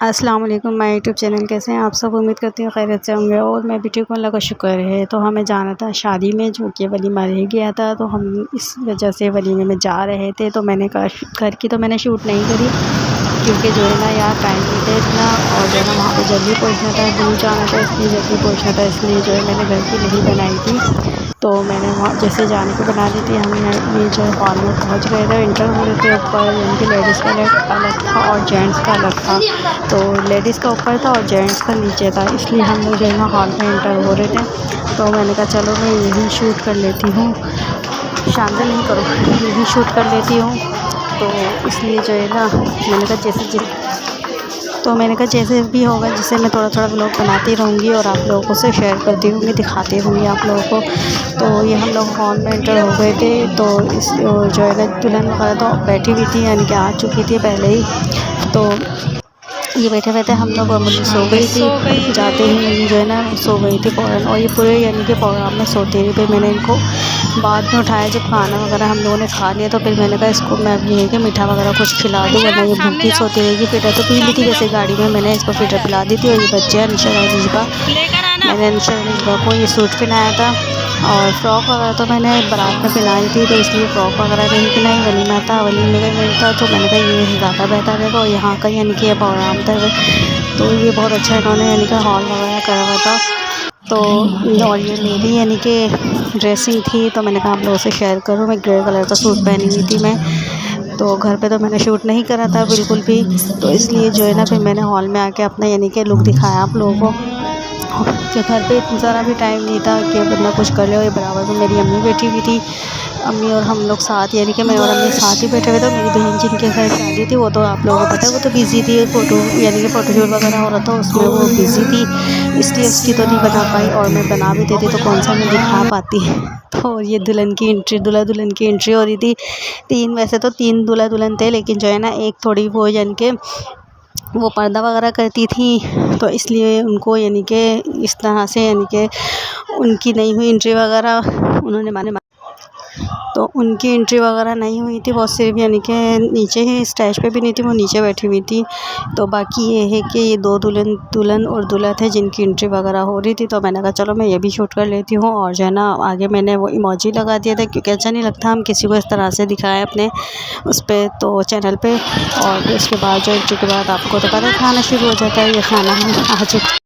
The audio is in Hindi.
अस्सलाम वालेकुम माय यूट्यूब चैनल। कैसे हैं आप सब? उम्मीद करती हूँ खैरियत से होंगे और मैं भी ठीक हूँ, अल्लाह का शुक्र है। तो हमें जाना था शादी में, जो कि वलीमा रह गया था, तो हम इस वजह से वलीमे में जा रहे थे। तो मैंने कहा घर की तो मैंने शूट नहीं करी, क्योंकि जो है ना यार टाइम नहीं था इतना, और जो है ना वहाँ पे जल्दी पहुँचना था, दूर जाना था, इसलिए जल्दी पहुँचना था, इसलिए जो है मैंने घर की नहीं बनाई थी। तो मैंने वहाँ जैसे जाने को बना दी थी। हम ये जो है हॉल में पहुँच गए थे, इंटर हो रहे थे ऊपर, यानी कि लेडीज़ का अलग था और जेंट्स का अलग था। तो लेडीज़ का ऊपर था और जेंट्स का नीचे था, इसलिए हम लोग जो है ना हॉल में इंटर हो रहे थे। तो मैंने कहा चलो मैं यही शूट कर लेती हूँ, शानदार नहीं करो, यही शूट कर लेती हूँ। तो इसलिए जो है ना मैंने कहा जैसे भी होगा, जिससे मैं थोड़ा-थोड़ा व्लॉग बनाती रहूँगी और आप लोगों से शेयर करती रहूँगी, दिखाती रहूँगी आप लोगों को। तो ये हम लोग हॉल में एंटर हो गए थे। तो इस जो है ना दुल्हन वगैरह तो बैठी हुई थी, यानी कि आ चुकी थी पहले ही। तो ये बैठे-बैठे हम लोग मतलब सो गई थी, जाते ही जो है ना सो गई थी फ़ौरन। और ये पूरे यानी कि प्रोग्राम में सोते रही। फिर मैंने इनको बाद में उठाया, जब खाना वगैरह हम लोगों ने खा लिया, तो फिर मैंने कहा इसको मैं अब ये है कि मीठा वगैरह कुछ खिला दूँ, वरना ये भूखी सोती रहेगी। फिटर तो पी ली थी वैसे गाड़ी में, मैंने इसको फिटर पिला दी थी। और ये बच्चे हैं निशा और निशबा, मैंने निशा और निशबा को ये सूट पहनाया था। और फ्रॉक वगैरह तो मैंने बारात में पहनाई थी, तो इसलिए फ़्रॉक वगैरह नहीं पहनाई। वलीमा था, वलीमे का दिन था, तो मैंने कहा ये ज़्यादा बेहतर है। और यहाँ का यानी कि ये प्रोग्राम था, तो ये बहुत अच्छा इन्होंने यानी कि हॉल वगैरह करा हुआ था। तो और ये मेरी यानी कि ड्रेसिंग थी, तो मैंने कहा आप लोगों से शेयर करूँ। मैं ग्रे कलर का सूट पहनी हुई थी मैं। तो घर पे तो मैंने शूट नहीं करा था बिल्कुल भी, तो इसलिए जो है ना फिर मैंने हॉल में आके अपना यानी कि लुक दिखाया आप लोगों को। कि घर पे ज़रा भी टाइम नहीं था कि बंदा कुछ कर ले। और ये बराबर में मेरी अम्मी बैठी हुई थी, अम्मी और हम लोग साथ, यानी कि मैं और अम्मी साथ ही बैठे हुए थे। मेरी बहन जिनके घर शादी थी, वो तो आप लोगों को पता है वो तो बिज़ी थी, फ़ोटो यानी कि फ़ोटोशूट वगैरह हो रहा था, उसमें वो बिज़ी थी, इसलिए उसकी तो नहीं बना पाई। और मैं बना भी देती तो कौन सा मैं दिखा पाती। तो ये दुल्हन की एंट्री, दूल्हा दुल्हन की एंट्री हो रही थी। वैसे तो 3 दूल्हा दुल्हन थे, लेकिन जो है ना एक थोड़ी वो यानी कि वो पर्दा वगैरह करती थी, तो इसलिए उनको यानी कि इस तरह से यानी कि उनकी नहीं हुई एंट्री वगैरह, उन्होंने माने तो उनकी एंट्री वगैरह नहीं हुई थी। वो सिर्फ यानी कि नीचे ही स्टेज पे भी नहीं थी, वो नीचे बैठी हुई थी। तो बाकी ये है कि ये 2 दुल्हन और दूल्हा थे जिनकी एंट्री वगैरह हो रही थी। तो मैंने कहा चलो मैं ये भी शूट कर लेती हूँ। और जो है ना आगे मैंने वो इमोजी लगा दिया था, क्योंकि अच्छा नहीं लगता हम किसी को इस तरह से दिखाएं अपने उस पर, तो चैनल पे। और फिर उसके बाद जो एंट्री के बाद आपको तो पता है खाना शुरू हो जाता है। ये खाना हम आ चुके